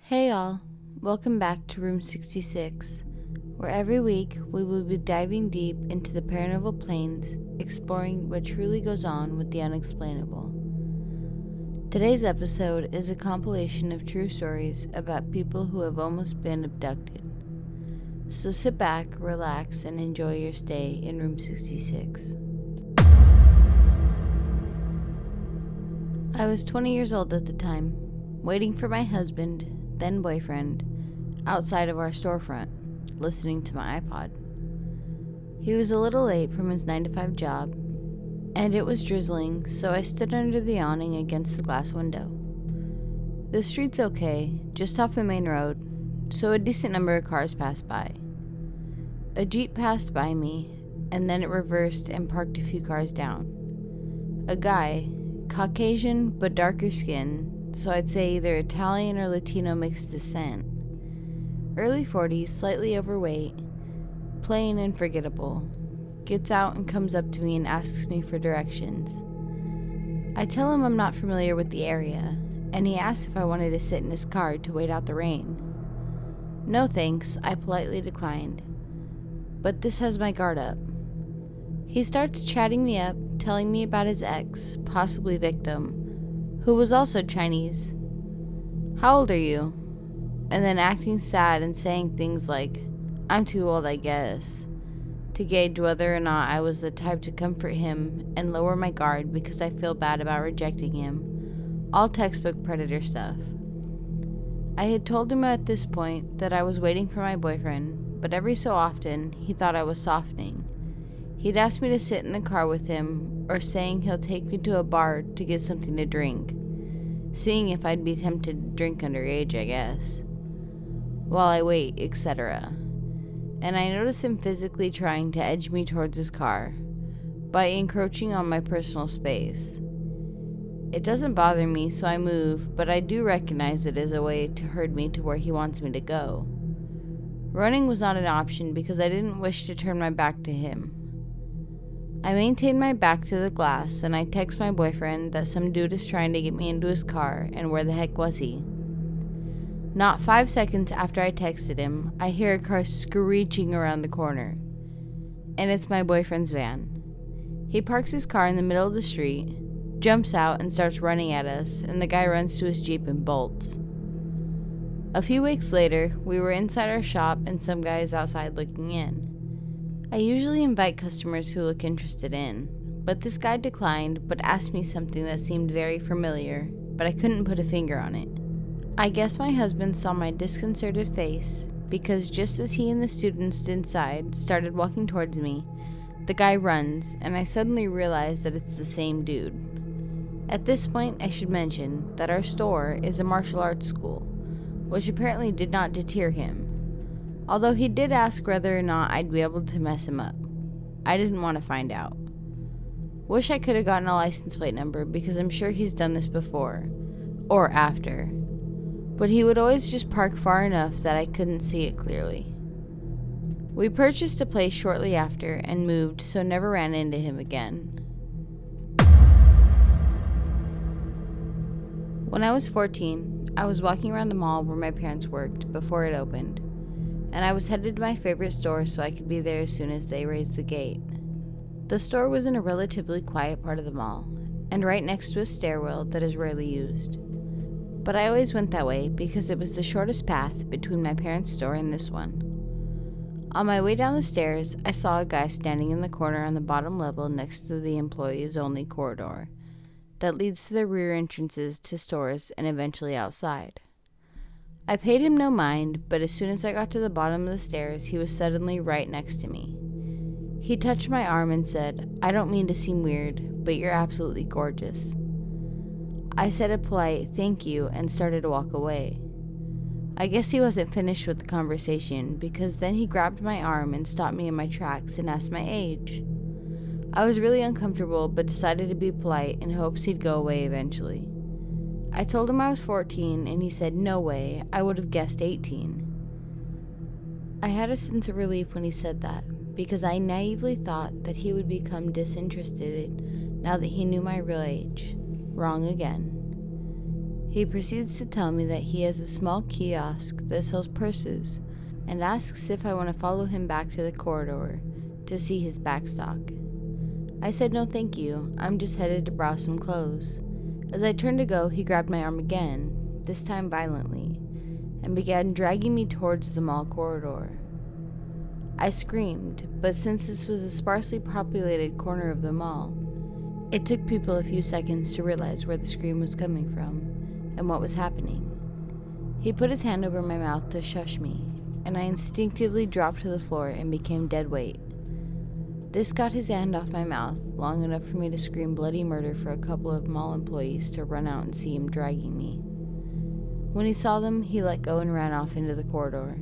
Hey y'all, welcome back to Room 66, where every week we will be diving deep into the paranormal planes, exploring what truly goes on with the unexplainable. Today's episode is a compilation of true stories about people who have almost been abducted. So sit back, relax, and enjoy your stay in Room 66. I was 20 years old at the time, waiting for my husband, then boyfriend, outside of our storefront, listening to my iPod. He was a little late from his 9-to-5 job, and it was drizzling, so I stood under the awning against the glass window. The street's okay, just off the main road, so a decent number of cars passed by. A Jeep passed by me, and then it reversed and parked a few cars down. A guy, Caucasian but darker skin, so I'd say either Italian or Latino mixed descent. Early 40s, slightly overweight, plain and forgettable. Gets out and comes up to me and asks me for directions. I tell him I'm not familiar with the area, and he asks if I wanted to sit in his car to wait out the rain. No thanks, I politely declined. But this has my guard up. He starts chatting me up, telling me about his ex, possibly victim, who was also Chinese. How old are you? And then acting sad and saying things like, I'm too old, I guess, to gauge whether or not I was the type to comfort him and lower my guard because I feel bad about rejecting him. All textbook predator stuff. I had told him at this point that I was waiting for my boyfriend, but every so often he thought I was softening. He'd ask me to sit in the car with him, or saying he'll take me to a bar to get something to drink, seeing if I'd be tempted to drink underage, I guess, while I wait, etc. And I notice him physically trying to edge me towards his car, by encroaching on my personal space. It doesn't bother me, so I move, but I do recognize it as a way to herd me to where he wants me to go. Running was not an option because I didn't wish to turn my back to him. I maintain my back to the glass, and I text my boyfriend that some dude is trying to get me into his car, and where the heck was he? Not 5 seconds after I texted him, I hear a car screeching around the corner, and it's my boyfriend's van. He parks his car in the middle of the street, jumps out, and starts running at us, and the guy runs to his Jeep and bolts. A few weeks later, we were inside our shop, and some guy is outside looking in. I usually invite customers who look interested in, but this guy declined but asked me something that seemed very familiar, but I couldn't put a finger on it. I guess my husband saw my disconcerted face, because just as he and the students inside started walking towards me, the guy runs, and I suddenly realize that it's the same dude. At this point, I should mention that our store is a martial arts school, which apparently did not deter him. Although he did ask whether or not I'd be able to mess him up. I didn't want to find out. Wish I could have gotten a license plate number because I'm sure he's done this before. Or after. But he would always just park far enough that I couldn't see it clearly. We purchased a place shortly after and moved, so never ran into him again. When I was 14, I was walking around the mall where my parents worked before it opened, and I was headed to my favorite store so I could be there as soon as they raised the gate. The store was in a relatively quiet part of the mall, and right next to a stairwell that is rarely used. But I always went that way because it was the shortest path between my parents' store and this one. On my way down the stairs, I saw a guy standing in the corner on the bottom level next to the employees-only corridor that leads to the rear entrances to stores and eventually outside. I paid him no mind, but as soon as I got to the bottom of the stairs, he was suddenly right next to me. He touched my arm and said, I don't mean to seem weird, but you're absolutely gorgeous. I said a polite thank you and started to walk away. I guess he wasn't finished with the conversation because then he grabbed my arm and stopped me in my tracks and asked my age. I was really uncomfortable but decided to be polite in hopes he'd go away eventually. I told him I was 14, and he said, no way, I would have guessed 18. I had a sense of relief when he said that, because I naively thought that he would become disinterested now that he knew my real age. Wrong again. He proceeds to tell me that he has a small kiosk that sells purses and asks if I want to follow him back to the corridor to see his backstock. I said no thank you, I'm just headed to browse some clothes. As I turned to go, he grabbed my arm again, this time violently, and began dragging me towards the mall corridor. I screamed, but since this was a sparsely populated corner of the mall, it took people a few seconds to realize where the scream was coming from and what was happening. He put his hand over my mouth to shush me, and I instinctively dropped to the floor and became dead weight. This got his hand off my mouth long enough for me to scream bloody murder for a couple of mall employees to run out and see him dragging me. When he saw them, he let go and ran off into the corridor.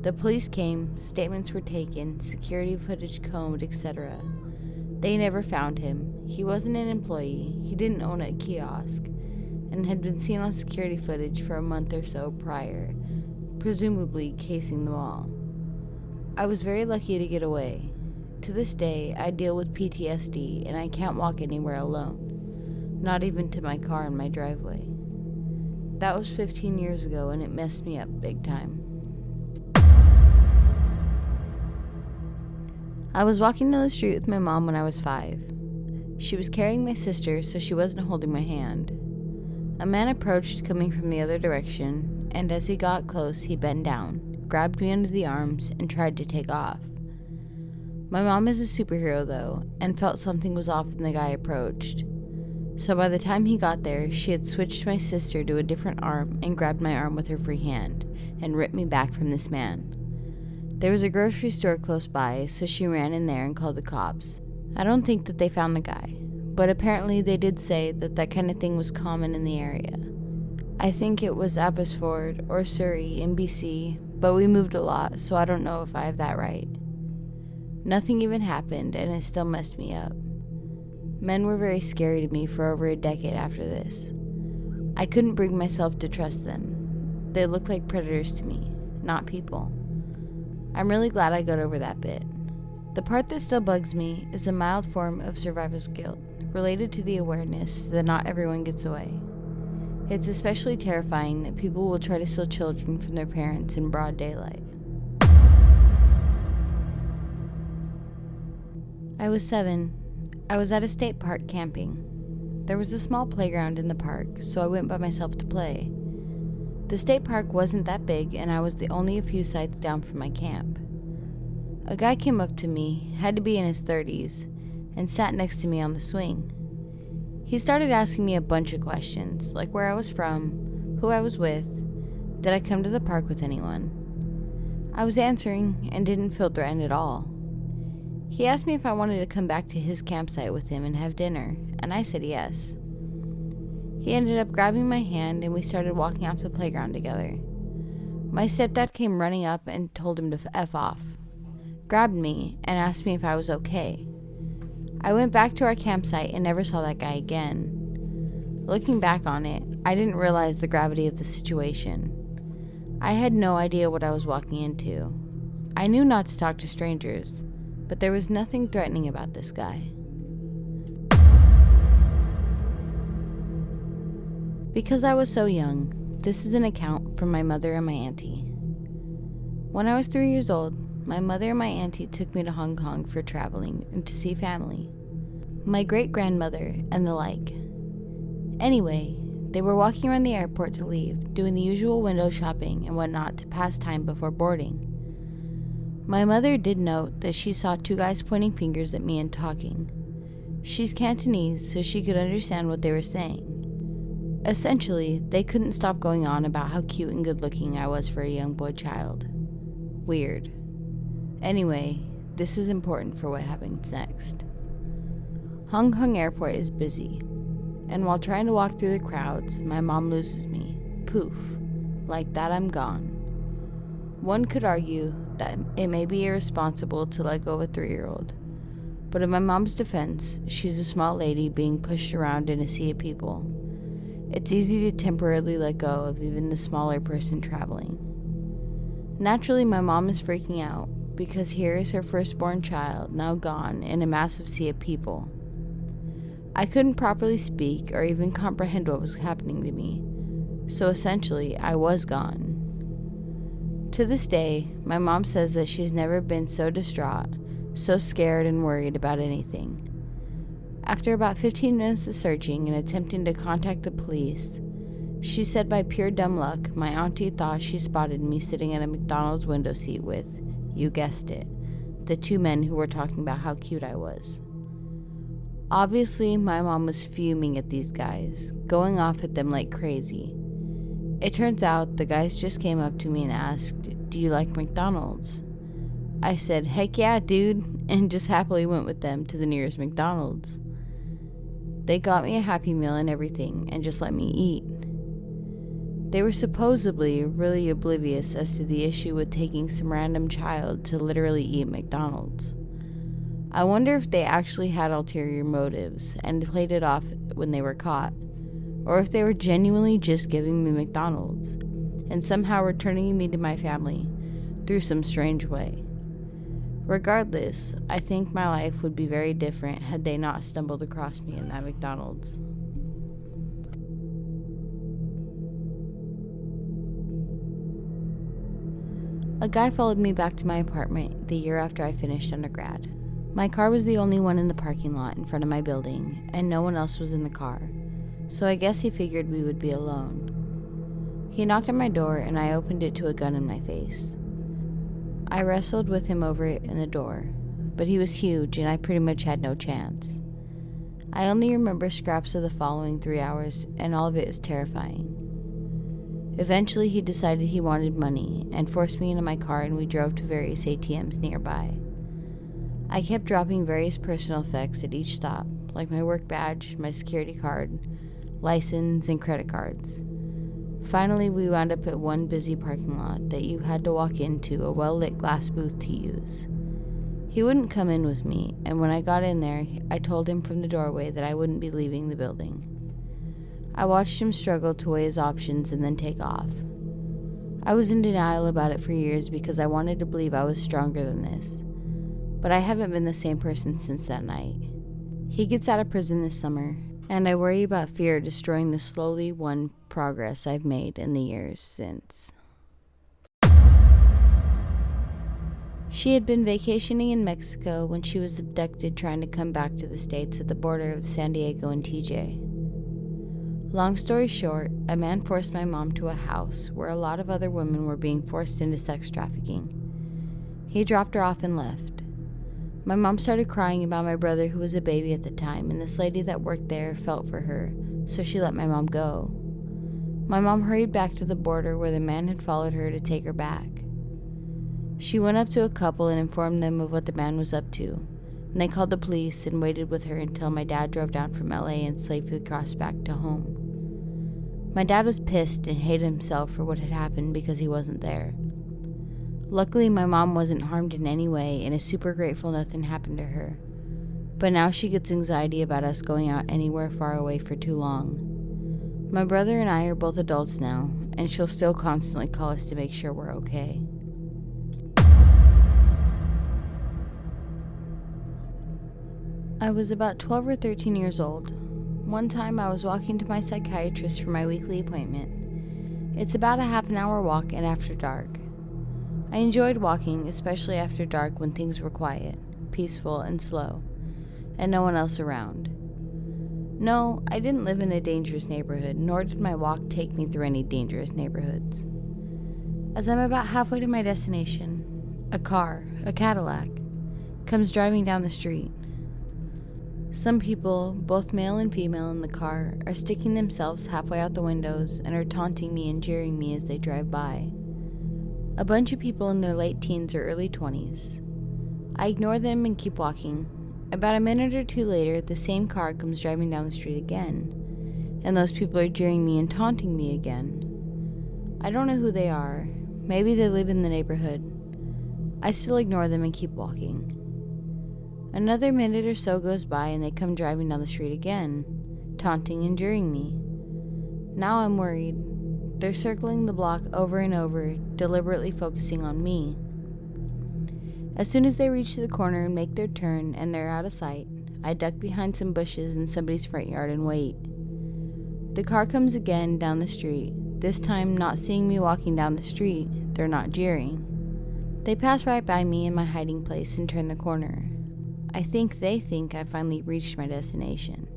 The police came, statements were taken, security footage combed, etc. They never found him. He wasn't an employee, he didn't own a kiosk, and had been seen on security footage for a month or so prior, presumably casing the mall. I was very lucky to get away. To this day, I deal with PTSD and I can't walk anywhere alone, not even to my car in my driveway. That was 15 years ago and it messed me up big time. I was walking down the street with my mom when I was 5. She was carrying my sister, so she wasn't holding my hand. A man approached coming from the other direction, and as he got close, he bent down, grabbed me under the arms, and tried to take off. My mom is a superhero, though, and felt something was off when the guy approached. So by the time he got there, she had switched my sister to a different arm and grabbed my arm with her free hand, and ripped me back from this man. There was a grocery store close by, so she ran in there and called the cops. I don't think that they found the guy, but apparently they did say that that kind of thing was common in the area. I think it was Abbotsford or Surrey in BC, but we moved a lot, so I don't know if I have that right. Nothing even happened, and it still messed me up. Men were very scary to me for over a decade after this. I couldn't bring myself to trust them. They looked like predators to me, not people. I'm really glad I got over that bit. The part that still bugs me is a mild form of survivor's guilt, related to the awareness that not everyone gets away. It's especially terrifying that people will try to steal children from their parents in broad daylight. I was 7. I was at a state park camping. There was a small playground in the park, so I went by myself to play. The state park wasn't that big, and I was the only a few sites down from my camp. A guy came up to me, had to be in his 30s, and sat next to me on the swing. He started asking me a bunch of questions, like where I was from, who I was with, did I come to the park with anyone. I was answering and didn't feel threatened at all. He asked me if I wanted to come back to his campsite with him and have dinner, and I said yes. He ended up grabbing my hand and we started walking off the playground together. My stepdad came running up and told him to F off, grabbed me, and asked me if I was okay. I went back to our campsite and never saw that guy again. Looking back on it, I didn't realize the gravity of the situation. I had no idea what I was walking into. I knew not to talk to strangers, but there was nothing threatening about this guy. Because I was so young, this is an account from my mother and my auntie. When I was 3 years old, my mother and my auntie took me to Hong Kong for traveling and to see family, my great-grandmother and the like. Anyway, they were walking around the airport to leave, doing the usual window shopping and whatnot to pass time before boarding. My mother did note that she saw 2 guys pointing fingers at me and talking. She's Cantonese, so she could understand what they were saying. Essentially, they couldn't stop going on about how cute and good-looking I was for a young boy child. Weird. Anyway, this is important for what happens next. Hong Kong Airport is busy, and while trying to walk through the crowds, my mom loses me. Poof. Like that, I'm gone. One could argue that it may be irresponsible to let go of a 3-year-old, but in my mom's defense, she's a small lady being pushed around in a sea of people. It's easy to temporarily let go of even the smaller person traveling. Naturally, my mom is freaking out because here is her firstborn child now gone in a massive sea of people. I couldn't properly speak or even comprehend what was happening to me, So essentially, I was gone. To this day, my mom says that she's never been so distraught, so scared and worried about anything. After about 15 minutes of searching and attempting to contact the police, she said by pure dumb luck, my auntie thought she spotted me sitting in a McDonald's window seat with, you guessed it, the two men who were talking about how cute I was. Obviously, my mom was fuming at these guys, going off at them like crazy. It turns out the guys just came up to me and asked, "Do you like McDonald's?" I said, "Heck yeah, dude," and just happily went with them to the nearest McDonald's. They got me a Happy Meal and everything, and just let me eat. They were supposedly really oblivious as to the issue with taking some random child to literally eat McDonald's. I wonder if they actually had ulterior motives and played it off when they were caught, or if they were genuinely just giving me McDonald's and somehow returning me to my family through some strange way. Regardless, I think my life would be very different had they not stumbled across me in that McDonald's. A guy followed me back to my apartment the year after I finished undergrad. My car was the only one in the parking lot in front of my building, and no one else was in the car, so I guess he figured we would be alone. He knocked on my door, and I opened it to a gun in my face. I wrestled with him over it in the door, but he was huge, and I pretty much had no chance. I only remember scraps of the following 3 hours, and all of it is terrifying. Eventually, he decided he wanted money, and forced me into my car, and we drove to various ATMs nearby. I kept dropping various personal effects at each stop, like my work badge, my security card, license, and credit cards. Finally, we wound up at one busy parking lot that you had to walk into a well-lit glass booth to use. He wouldn't come in with me, and when I got in there, I told him from the doorway that I wouldn't be leaving the building. I watched him struggle to weigh his options and then take off. I was in denial about it for years because I wanted to believe I was stronger than this, but I haven't been the same person since that night. He gets out of prison this summer, and I worry about fear destroying the slowly won progress I've made in the years since. She had been vacationing in Mexico when she was abducted trying to come back to the States at the border of San Diego and TJ. Long story short, a man forced my mom to a house where a lot of other women were being forced into sex trafficking. He dropped her off and left. My mom started crying about my brother who was a baby at the time, and this lady that worked there felt for her, so she let my mom go. My mom hurried back to the border where the man had followed her to take her back. She went up to a couple and informed them of what the man was up to, and they called the police and waited with her until my dad drove down from LA and safely crossed back to home. My dad was pissed and hated himself for what had happened because he wasn't there. Luckily, my mom wasn't harmed in any way and is super grateful nothing happened to her. But now she gets anxiety about us going out anywhere far away for too long. My brother and I are both adults now, and she'll still constantly call us to make sure we're okay. I was about 12 or 13 years old. One time I was walking to my psychiatrist for my weekly appointment. It's about a half an hour walk and after dark. I enjoyed walking, especially after dark when things were quiet, peaceful, and slow, and no one else around. No, I didn't live in a dangerous neighborhood, nor did my walk take me through any dangerous neighborhoods. As I'm about halfway to my destination, a car, a Cadillac, comes driving down the street. Some people, both male and female in the car, are sticking themselves halfway out the windows and are taunting me and jeering me as they drive by. A bunch of people in their late teens or early 20s. I ignore them and keep walking. About a minute or two later, the same car comes driving down the street again, and those people are jeering me and taunting me again. I don't know who they are. Maybe they live in the neighborhood. I still ignore them and keep walking. Another minute or so goes by and they come driving down the street again, taunting and jeering me. Now I'm worried. They're circling the block over and over, deliberately focusing on me. As soon as they reach the corner and make their turn and they're out of sight, I duck behind some bushes in somebody's front yard and wait. The car comes again down the street, This time, not seeing me walking down the street, they're not jeering. They pass right by me in my hiding place and turn the corner. I think they think I finally reached my destination,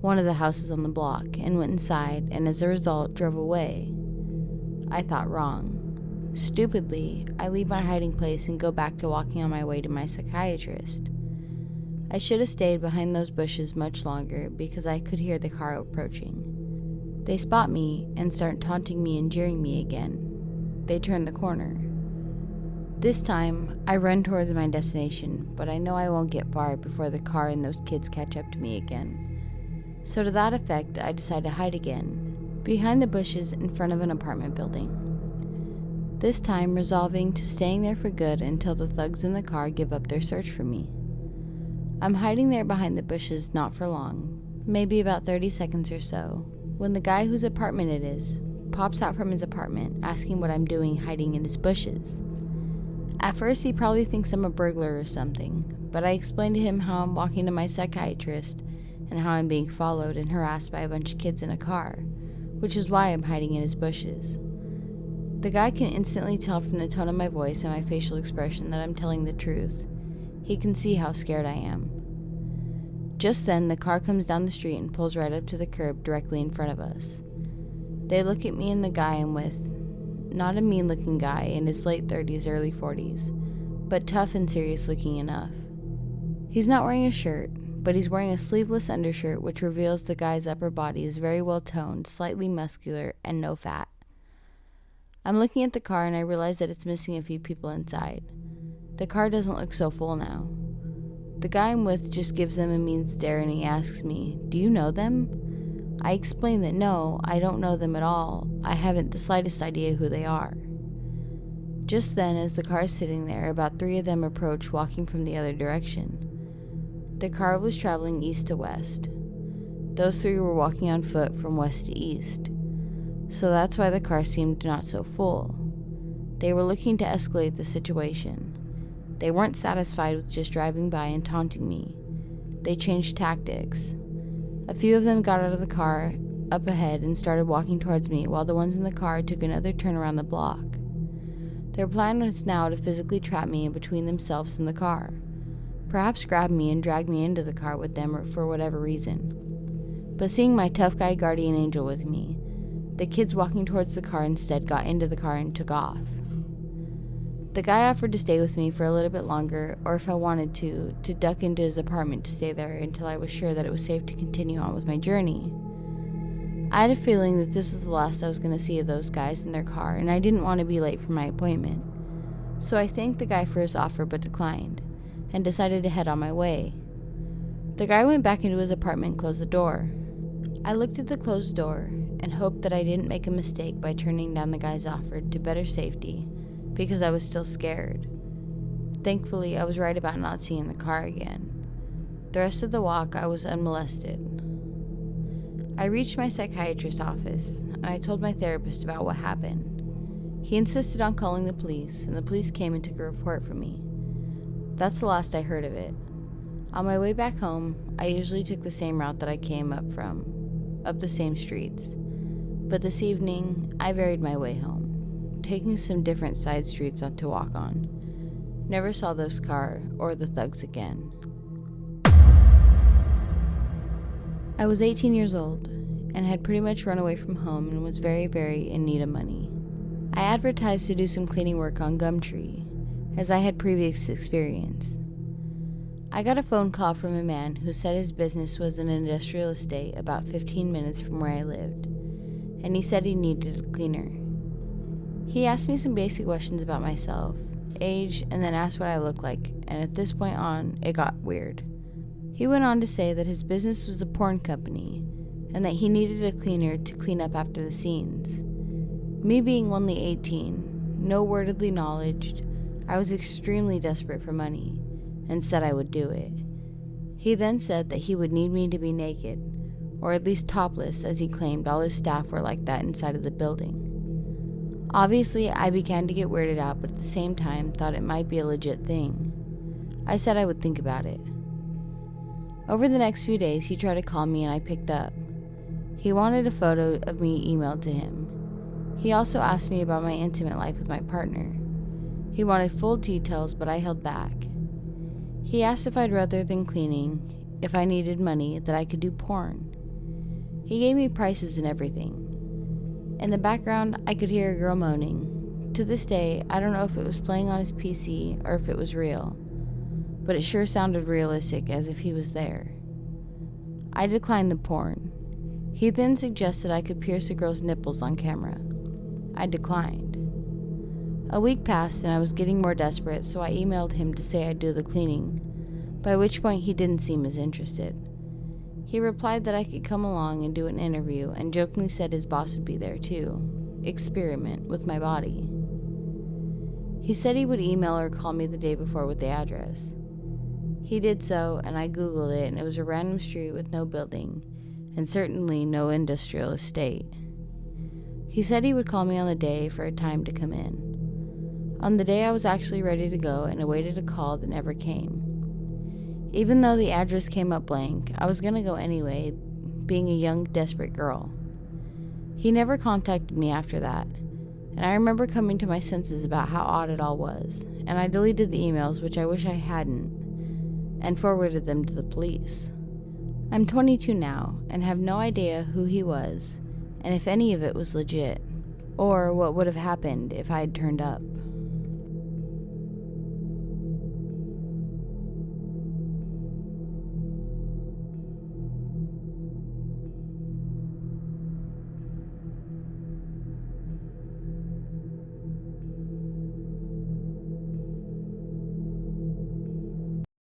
one of the houses on the block, and went inside, and as a result, drove away. I thought wrong. Stupidly, I leave my hiding place and go back to walking on my way to my psychiatrist. I should have stayed behind those bushes much longer because I could hear the car approaching. They spot me and start taunting me and jeering me again. They turn the corner. This time, I run towards my destination, but I know I won't get far before the car and those kids catch up to me again. So to that effect, I decide to hide again, behind the bushes in front of an apartment building. This time, resolving to staying there for good until the thugs in the car give up their search for me. I'm hiding there behind the bushes not for long, maybe about 30 seconds or so, when the guy whose apartment it is pops out from his apartment asking what I'm doing hiding in his bushes. At first he probably thinks I'm a burglar or something, but I explain to him how I'm walking to my psychiatrist and how I'm being followed and harassed by a bunch of kids in a car, which is why I'm hiding in his bushes. The guy can instantly tell from the tone of my voice and my facial expression that I'm telling the truth. He can see how scared I am. Just then, the car comes down the street and pulls right up to the curb directly in front of us. They look at me and the guy I'm with. Not a mean-looking guy in his late 30s, early 40s, but tough and serious-looking enough. He's not wearing a shirt, but he's wearing a sleeveless undershirt which reveals the guy's upper body is very well-toned, slightly muscular, and no fat. I'm looking at the car and I realize that it's missing a few people inside. The car doesn't look so full now. The guy I'm with just gives them a mean stare and he asks me, "Do you know them?" I explain that no, I don't know them at all. I haven't the slightest idea who they are. Just then, as the car is sitting there, about 3 of them approach walking from the other direction. The car was traveling east to west. Those 3 were walking on foot from west to east. So that's why the car seemed not so full. They were looking to escalate the situation. They weren't satisfied with just driving by and taunting me. They changed tactics. A few of them got out of the car up ahead and started walking towards me, while the ones in the car took another turn around the block. Their plan was now to physically trap me in between themselves and the car. Perhaps grab me and drag me into the car with them for whatever reason. But seeing my tough guy guardian angel with me, the kids walking towards the car instead got into the car and took off. The guy offered to stay with me for a little bit longer, or if I wanted to duck into his apartment to stay there until I was sure that it was safe to continue on with my journey. I had a feeling that this was the last I was going to see of those guys in their car, and I didn't want to be late for my appointment. So I thanked the guy for his offer but declined, and decided to head on my way. The guy went back into his apartment and closed the door. I looked at the closed door and hoped that I didn't make a mistake by turning down the guy's offer to better safety, because I was still scared. Thankfully, I was right about not seeing the car again. The rest of the walk, I was unmolested. I reached my psychiatrist's office, and I told my therapist about what happened. He insisted on calling the police, and the police came and took a report from me. That's the last I heard of it. On my way back home, I usually took the same route that I came up the same streets. But this evening, I varied my way home, taking some different side streets to walk on. Never saw those car or the thugs again. I was 18 years old and had pretty much run away from home and was very, very in need of money. I advertised to do some cleaning work on Gumtree, as I had previous experience. I got a phone call from a man who said his business was an industrial estate about 15 minutes from where I lived, and he said he needed a cleaner. He asked me some basic questions about myself, age, and then asked what I looked like, and at this point on, it got weird. He went on to say that his business was a porn company, and that he needed a cleaner to clean up after the scenes. Me being only 18, no wordedly knowledged, I was extremely desperate for money, and said I would do it. He then said that he would need me to be naked, or at least topless, as he claimed all his staff were like that inside of the building. Obviously, I began to get weirded out, but at the same time thought it might be a legit thing. I said I would think about it. Over the next few days, he tried to call me and I picked up. He wanted a photo of me emailed to him. He also asked me about my intimate life with my partner. He wanted full details, but I held back. He asked if I'd rather than cleaning, if I needed money, that I could do porn. He gave me prices and everything. In the background, I could hear a girl moaning. To this day, I don't know if it was playing on his PC or if it was real, but it sure sounded realistic, as if he was there. I declined the porn. He then suggested I could pierce a girl's nipples on camera. I declined. A week passed and I was getting more desperate, so I emailed him to say I'd do the cleaning, by which point he didn't seem as interested. He replied that I could come along and do an interview, and jokingly said his boss would be there too. Experiment with my body. He said he would email or call me the day before with the address. He did so, and I googled it, and it was a random street with no building, and certainly no industrial estate. He said he would call me on the day for a time to come in. On the day I was actually ready to go and awaited a call that never came. Even though the address came up blank, I was going to go anyway, being a young, desperate girl. He never contacted me after that, and I remember coming to my senses about how odd it all was, and I deleted the emails, which I wish I hadn't, and forwarded them to the police. I'm 22 now, and have no idea who he was, and if any of it was legit, or what would have happened if I had turned up.